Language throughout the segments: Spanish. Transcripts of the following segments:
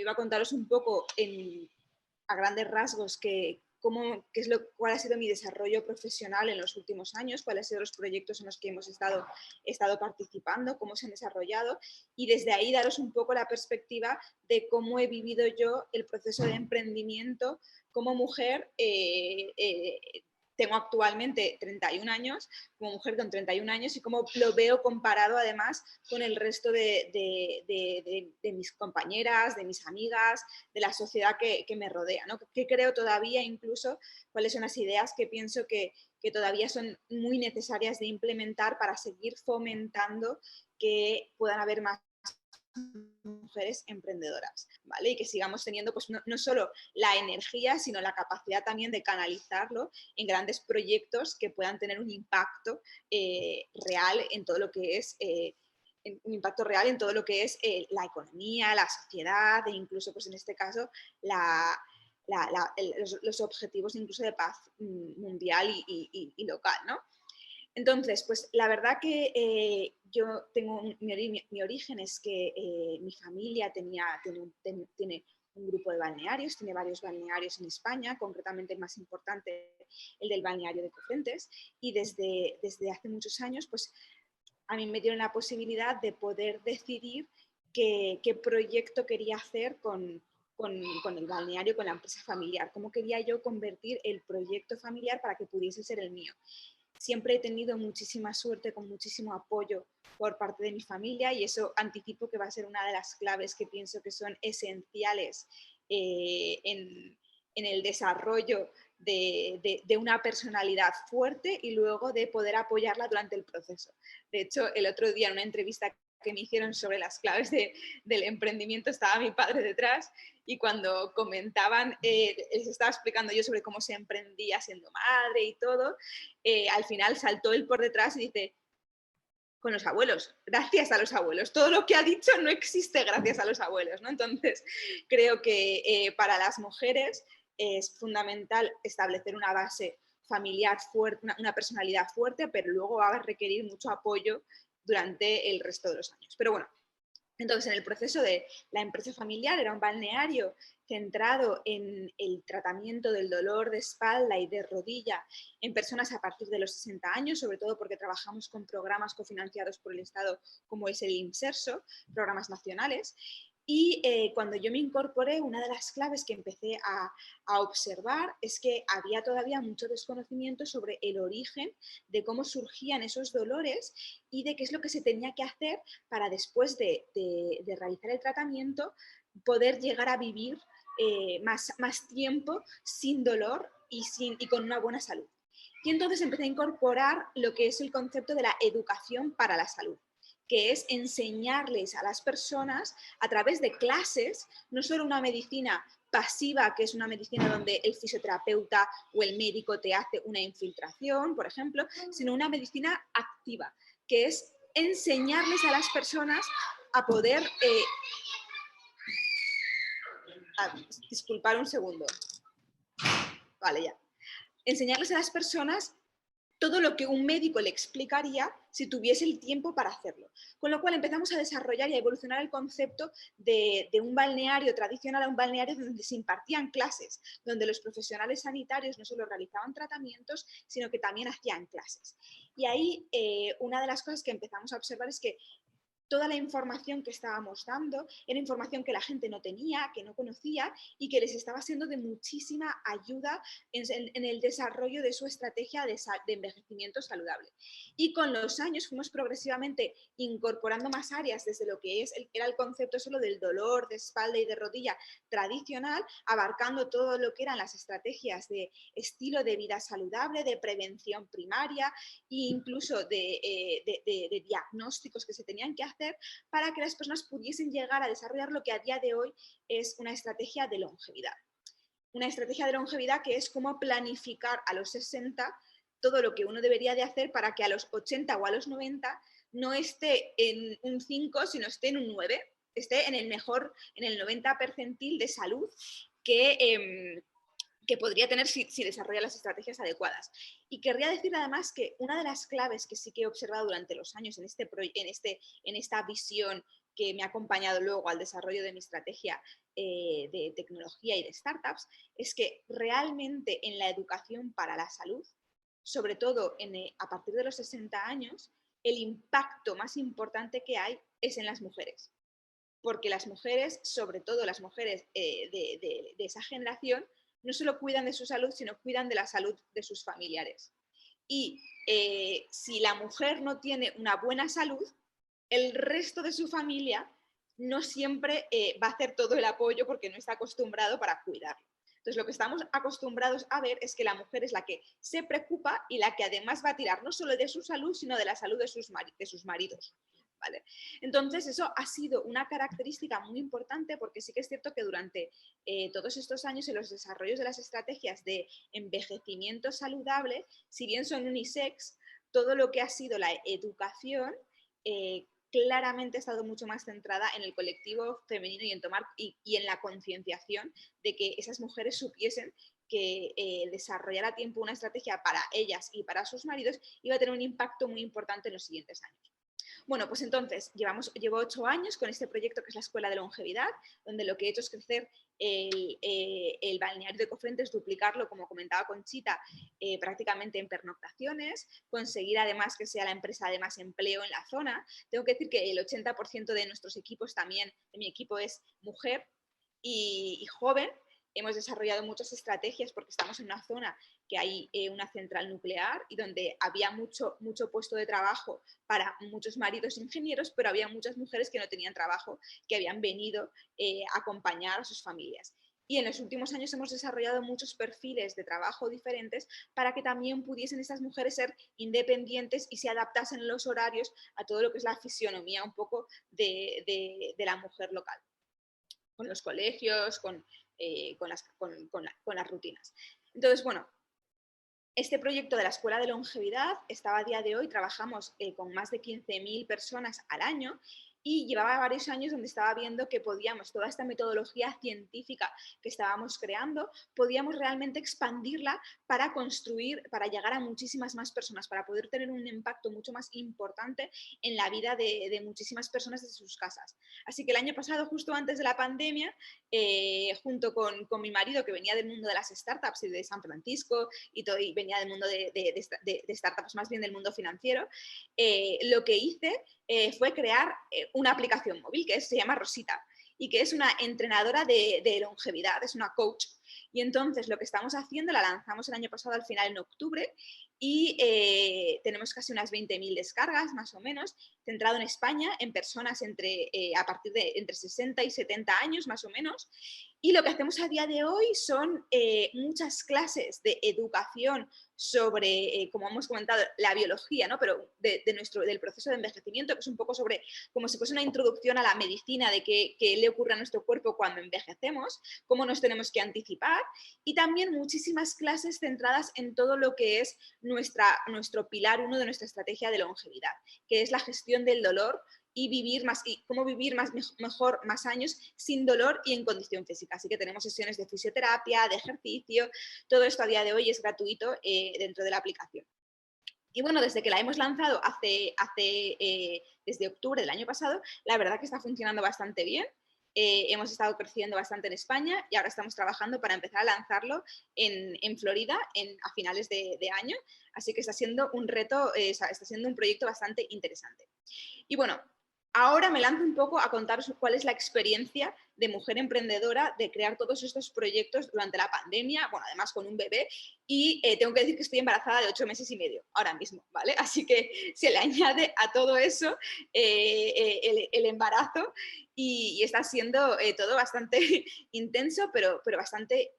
iba a contaros un poco a grandes rasgos cuál ha sido mi desarrollo profesional en los últimos años, cuáles han sido los proyectos en los que hemos estado participando, cómo se han desarrollado, y desde ahí daros un poco la perspectiva de cómo he vivido yo el proceso de emprendimiento como mujer. Tengo actualmente 31 años, como mujer con 31 años, y cómo lo veo comparado además con el resto de mis compañeras, de mis amigas, de la sociedad que me rodea, ¿no? Que creo todavía incluso cuáles son las ideas que pienso que todavía son muy necesarias de implementar para seguir fomentando que puedan haber más mujeres emprendedoras, ¿vale? Y que sigamos teniendo pues no solo la energía, sino la capacidad también de canalizarlo en grandes proyectos que puedan tener un impacto real en todo lo que es un impacto real en todo lo que es la economía, la sociedad e incluso pues en este caso los objetivos incluso de paz mundial y local, ¿no? Entonces, pues la verdad que yo tengo mi origen es que mi familia tiene un grupo de balnearios, tiene varios balnearios en España, concretamente el más importante, el del balneario de Cofrentes, y desde hace muchos años, pues a mí me dieron la posibilidad de poder decidir qué proyecto quería hacer con el balneario, con la empresa familiar, cómo quería yo convertir el proyecto familiar para que pudiese ser el mío. Siempre he tenido muchísima suerte, con muchísimo apoyo por parte de mi familia, y eso anticipo que va a ser una de las claves que pienso que son esenciales en el desarrollo de una personalidad fuerte y luego de poder apoyarla durante el proceso. De hecho, el otro día en una entrevista que me hicieron sobre las claves del emprendimiento estaba mi padre detrás, y cuando comentaban, les estaba explicando yo sobre cómo se emprendía siendo madre y todo, al final saltó él por detrás y dice: con los abuelos, gracias a los abuelos. Todo lo que ha dicho no existe gracias a los abuelos, ¿no? Entonces, creo que para las mujeres es fundamental establecer una base familiar fuerte, una personalidad fuerte, pero luego va a requerir mucho apoyo durante el resto de los años. Pero bueno, entonces, en el proceso de la empresa familiar era un balneario centrado en el tratamiento del dolor de espalda y de rodilla en personas a partir de los 60 años, sobre todo porque trabajamos con programas cofinanciados por el Estado como es el INSERSO, programas nacionales. Y cuando yo me incorporé, una de las claves que empecé a observar es que había todavía mucho desconocimiento sobre el origen de cómo surgían esos dolores y de qué es lo que se tenía que hacer para después de realizar el tratamiento poder llegar a vivir más tiempo sin dolor y con una buena salud. Y entonces empecé a incorporar lo que es el concepto de la educación para la salud, que es enseñarles a las personas a través de clases, no solo una medicina pasiva, que es una medicina donde el fisioterapeuta o el médico te hace una infiltración, por ejemplo, sino una medicina activa, que es enseñarles a las personas a poder... disculpar un segundo. Vale, ya. Enseñarles a las personas todo lo que un médico le explicaría si tuviese el tiempo para hacerlo. Con lo cual empezamos a desarrollar y a evolucionar el concepto de un balneario tradicional a un balneario donde se impartían clases, donde los profesionales sanitarios no solo realizaban tratamientos, sino que también hacían clases. Y ahí una de las cosas que empezamos a observar es que toda la información que estábamos dando era información que la gente no tenía, que no conocía y que les estaba siendo de muchísima ayuda en el desarrollo de su estrategia de envejecimiento saludable. Y con los años fuimos progresivamente incorporando más áreas desde lo que era el concepto solo del dolor de espalda y de rodilla tradicional, abarcando todo lo que eran las estrategias de estilo de vida saludable, de prevención primaria e incluso de diagnósticos que se tenían que hacer para que las personas pudiesen llegar a desarrollar lo que a día de hoy es una estrategia de longevidad. Una estrategia de longevidad que es cómo planificar a los 60 todo lo que uno debería de hacer para que a los 80 o a los 90 no esté en un 5, sino esté en un 9, esté en el 90 percentil de salud que podría tener si desarrolla las estrategias adecuadas. Y querría decir además que una de las claves que sí que he observado durante los años en esta visión que me ha acompañado luego al desarrollo de mi estrategia de tecnología y de startups, es que realmente en la educación para la salud, sobre todo a partir de los 60 años, el impacto más importante que hay es en las mujeres. Porque las mujeres, sobre todo las mujeres de esa generación, no solo cuidan de su salud, sino cuidan de la salud de sus familiares. Y si la mujer no tiene una buena salud, el resto de su familia no siempre va a hacer todo el apoyo porque no está acostumbrado para cuidarlo. Entonces, lo que estamos acostumbrados a ver es que la mujer es la que se preocupa y la que además va a tirar no solo de su salud, sino de la salud de sus maridos. ¿Vale? Entonces, eso ha sido una característica muy importante porque sí que es cierto que durante todos estos años en los desarrollos de las estrategias de envejecimiento saludable, si bien son unisex, todo lo que ha sido la educación claramente ha estado mucho más centrada en el colectivo femenino y en la concienciación de que esas mujeres supiesen que desarrollar a tiempo una estrategia para ellas y para sus maridos iba a tener un impacto muy importante en los siguientes años. Bueno, pues entonces llevo 8 años con este proyecto que es la Escuela de Longevidad, donde lo que he hecho es crecer el balneario de Cofrentes, duplicarlo, como comentaba Conchita, prácticamente en pernoctaciones, conseguir además que sea la empresa de más empleo en la zona. Tengo que decir que el 80% de nuestros equipos también, de mi equipo, es mujer y joven. Hemos desarrollado muchas estrategias porque estamos en una zona que hay una central nuclear y donde había mucho puesto de trabajo para muchos maridos ingenieros, pero había muchas mujeres que no tenían trabajo, que habían venido a acompañar a sus familias. Y en los últimos años hemos desarrollado muchos perfiles de trabajo diferentes para que también pudiesen estas mujeres ser independientes y se adaptasen los horarios a todo lo que es la fisionomía un poco de la mujer local, con los colegios, con las rutinas. Entonces, bueno, este proyecto de la Escuela de Longevidad estaba a día de hoy, trabajamos con más de 15.000 personas al año y llevaba varios años donde estaba viendo que podíamos, toda esta metodología científica que estábamos creando, podíamos realmente expandirla para construir, para llegar a muchísimas más personas, para poder tener un impacto mucho más importante en la vida de muchísimas personas desde sus casas. Así que el año pasado, justo antes de la pandemia, junto con mi marido, que venía del mundo de las startups y de San Francisco y venía del mundo de startups, más bien del mundo financiero, lo que hice fue crear una aplicación móvil que se llama Rosita y que es una entrenadora de longevidad, es una coach. Y entonces lo que estamos haciendo, la lanzamos el año pasado al final en octubre y tenemos casi unas 20.000 descargas más o menos, centrado en España, en personas a partir de entre 60 y 70 años más o menos. Y lo que hacemos a día de hoy son muchas clases de educación sobre, como hemos comentado, la biología, ¿no? Pero del proceso de envejecimiento, que es un poco sobre, como si fuese una introducción a la medicina de qué le ocurre a nuestro cuerpo cuando envejecemos, cómo nos tenemos que anticipar, y también muchísimas clases centradas en todo lo que es nuestro pilar 1 de nuestra estrategia de longevidad, que es la gestión del dolor y cómo vivir mejor más años sin dolor y en condición física. Así que tenemos sesiones de fisioterapia, de ejercicio, todo esto a día de hoy es gratuito dentro de la aplicación. Y bueno, desde que la hemos lanzado desde octubre del año pasado, la verdad que está funcionando bastante bien. Hemos estado creciendo bastante en España y ahora estamos trabajando para empezar a lanzarlo en Florida a finales de año. Así que está siendo un reto, está siendo un proyecto bastante interesante. Y bueno, ahora me lanzo un poco a contaros cuál es la experiencia de mujer emprendedora de crear todos estos proyectos durante la pandemia, bueno, además con un bebé, y tengo que decir que estoy embarazada de 8 meses y medio ahora mismo, ¿vale? Así que se le añade a todo eso el embarazo y está siendo todo bastante intenso, pero bastante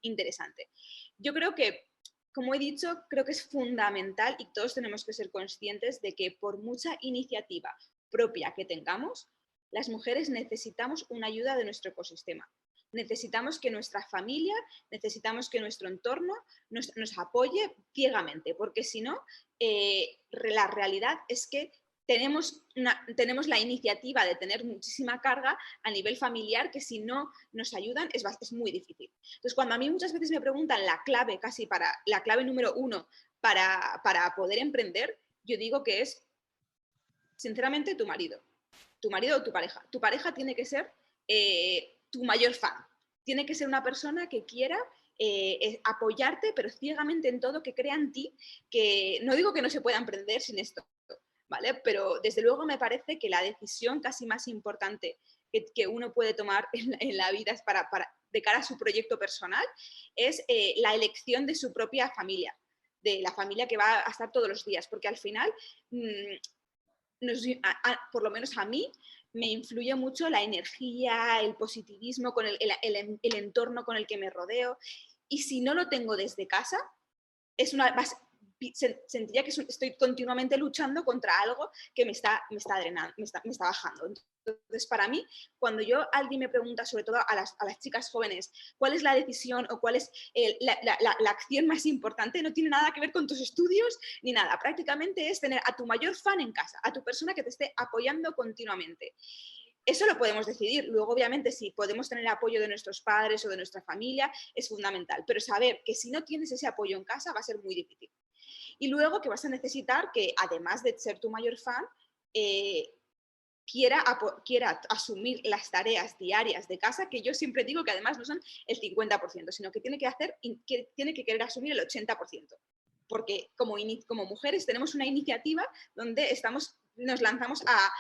interesante. Yo creo que, como he dicho, creo que es fundamental y todos tenemos que ser conscientes de que por mucha iniciativa propia que tengamos, las mujeres necesitamos una ayuda de nuestro ecosistema. Necesitamos que nuestra familia, necesitamos que nuestro entorno nos apoye ciegamente, porque si no, la realidad es que tenemos la iniciativa de tener muchísima carga a nivel familiar que si no nos ayudan es muy difícil. Entonces, cuando a mí muchas veces me preguntan la clave la clave número 1 para poder emprender, yo digo que es, sinceramente, tu marido o tu pareja. Tu pareja tiene que ser tu mayor fan. Tiene que ser una persona que quiera apoyarte, pero ciegamente en todo, que crea en ti, que no digo que no se pueda emprender sin esto, ¿vale? Pero desde luego me parece que la decisión casi más importante que uno puede tomar en la vida es de cara a su proyecto personal, es la elección de su propia familia, de la familia que va a estar todos los días, porque al final, por lo menos a mí, me influye mucho la energía, el positivismo, con el entorno con el que me rodeo, y si no lo tengo desde casa, sentiría que estoy continuamente luchando contra algo que me está drenando, me está bajando. Entonces, para mí, cuando alguien me pregunta, sobre todo a las chicas jóvenes, cuál es la decisión o cuál es la acción más importante, no tiene nada que ver con tus estudios ni nada. Prácticamente es tener a tu mayor fan en casa, a tu persona que te esté apoyando continuamente. Eso lo podemos decidir. Luego, obviamente, si podemos tener el apoyo de nuestros padres o de nuestra familia, es fundamental. Pero saber que si no tienes ese apoyo en casa va a ser muy difícil. Y luego que vas a necesitar que, además de ser tu mayor fan, quiera asumir las tareas diarias de casa, que yo siempre digo que además no son el 50%, sino que tiene que querer asumir el 80%. Porque como mujeres tenemos una iniciativa donde nos lanzamos a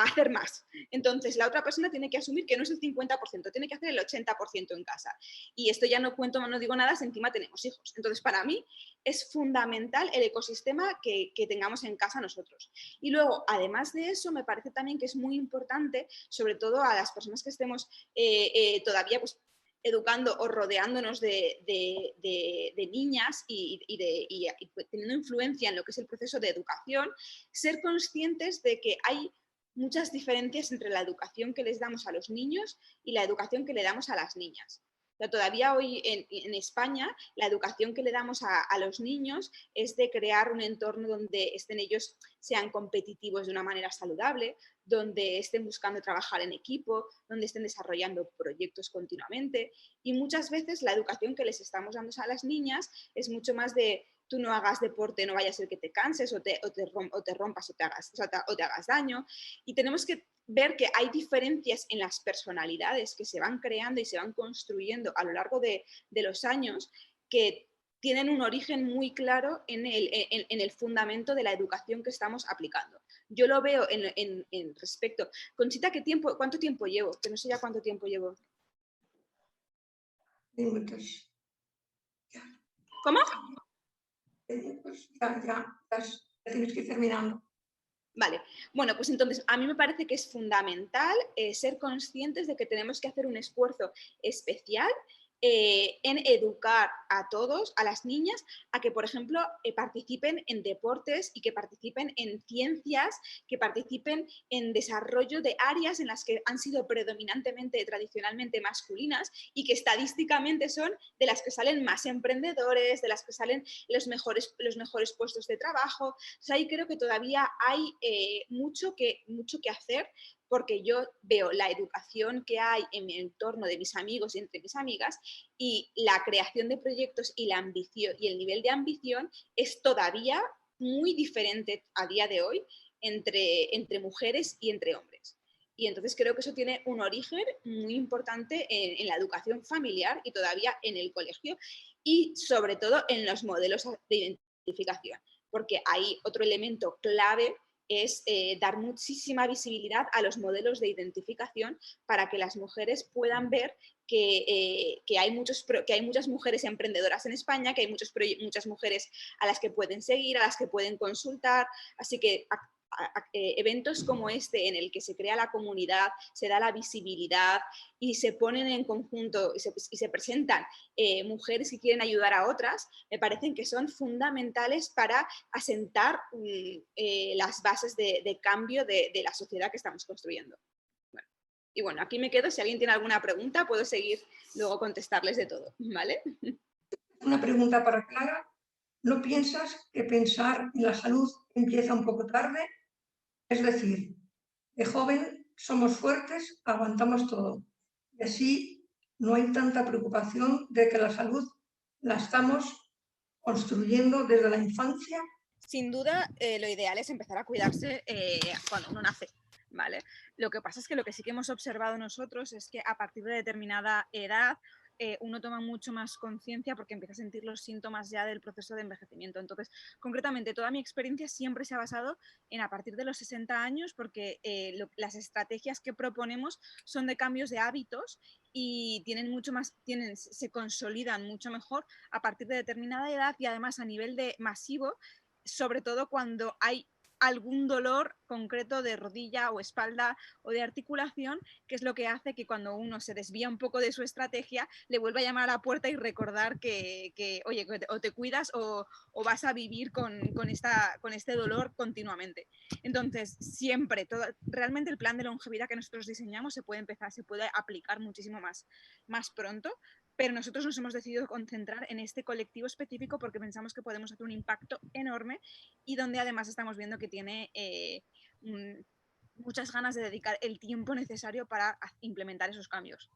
hacer más. Entonces, la otra persona tiene que asumir que no es el 50%, tiene que hacer el 80% en casa. Y esto ya no digo nada si encima tenemos hijos. Entonces, para mí es fundamental el ecosistema que tengamos en casa nosotros. Y luego, además de eso, me parece también que es muy importante, sobre todo a las personas que estemos todavía pues, educando o rodeándonos de niñas y teniendo influencia en lo que es el proceso de educación, ser conscientes de que hay muchas diferencias entre la educación que les damos a los niños y la educación que le damos a las niñas. O sea, todavía hoy en España la educación que le damos a los niños es de crear un entorno donde ellos sean competitivos de una manera saludable, donde estén buscando trabajar en equipo, donde estén desarrollando proyectos continuamente, y muchas veces la educación que les estamos dando a las niñas es mucho más de tú no hagas deporte, no vaya a ser que te canses o te rompas o te hagas daño, y tenemos que ver que hay diferencias en las personalidades que se van creando y se van construyendo a lo largo de los años, que tienen un origen muy claro en el fundamento de la educación que estamos aplicando. Yo lo veo en respecto. Conchita, ¿cuánto tiempo llevo? Que no sé ya cuánto tiempo llevo. Minutos. ¿Cómo? Pues ya tienes que ir terminando. Vale, bueno, pues entonces a mí me parece que es fundamental ser conscientes de que tenemos que hacer un esfuerzo especial en educar a todos, a las niñas, a que, por ejemplo, participen en deportes y que participen en ciencias, que participen en desarrollo de áreas en las que han sido predominantemente, tradicionalmente masculinas y que estadísticamente son de las que salen más emprendedores, de las que salen los mejores puestos de trabajo. O sea, ahí creo que todavía hay mucho que hacer, porque yo veo la educación que hay en mi entorno de mis amigos y entre mis amigas, y la creación de proyectos y la ambición y el nivel de ambición es todavía muy diferente a día de hoy entre mujeres y entre hombres. Y entonces creo que eso tiene un origen muy importante en la educación familiar y todavía en el colegio, y sobre todo en los modelos de identificación, porque hay otro elemento clave es dar muchísima visibilidad a los modelos de identificación para que las mujeres puedan ver que hay muchas mujeres emprendedoras en España, que hay muchas mujeres a las que pueden seguir, a las que pueden consultar. Así que eventos como este, en el que se crea la comunidad, se da la visibilidad y se ponen en conjunto y se presentan mujeres que quieren ayudar a otras, me parecen que son fundamentales para asentar las bases de cambio de la sociedad que estamos construyendo. Bueno, y bueno, aquí me quedo. Si alguien tiene alguna pregunta, puedo seguir luego contestarles de todo, ¿vale? Una pregunta para Clara. ¿No piensas que pensar en la salud empieza un poco tarde? Es decir, de joven somos fuertes, aguantamos todo. Y así no hay tanta preocupación de que la salud la estamos construyendo desde la infancia. Sin duda, lo ideal es empezar a cuidarse cuando uno nace, ¿vale? Lo que pasa es que lo que sí que hemos observado nosotros es que a partir de determinada edad uno toma mucho más conciencia porque empieza a sentir los síntomas ya del proceso de envejecimiento. Entonces, concretamente, toda mi experiencia siempre se ha basado en a partir de los 60 años porque las estrategias que proponemos son de cambios de hábitos y tienen mucho más, se consolidan mucho mejor a partir de determinada edad y además a nivel de masivo, sobre todo cuando hay algún dolor concreto de rodilla o espalda o de articulación, que es lo que hace que cuando uno se desvía un poco de su estrategia, le vuelva a llamar a la puerta y recordar oye, o te cuidas o vas a vivir con este dolor continuamente. Entonces, siempre, realmente el plan de longevidad que nosotros diseñamos se puede aplicar muchísimo más pronto, pero nosotros nos hemos decidido concentrar en este colectivo específico porque pensamos que podemos hacer un impacto enorme y donde además estamos viendo que tiene muchas ganas de dedicar el tiempo necesario para implementar esos cambios.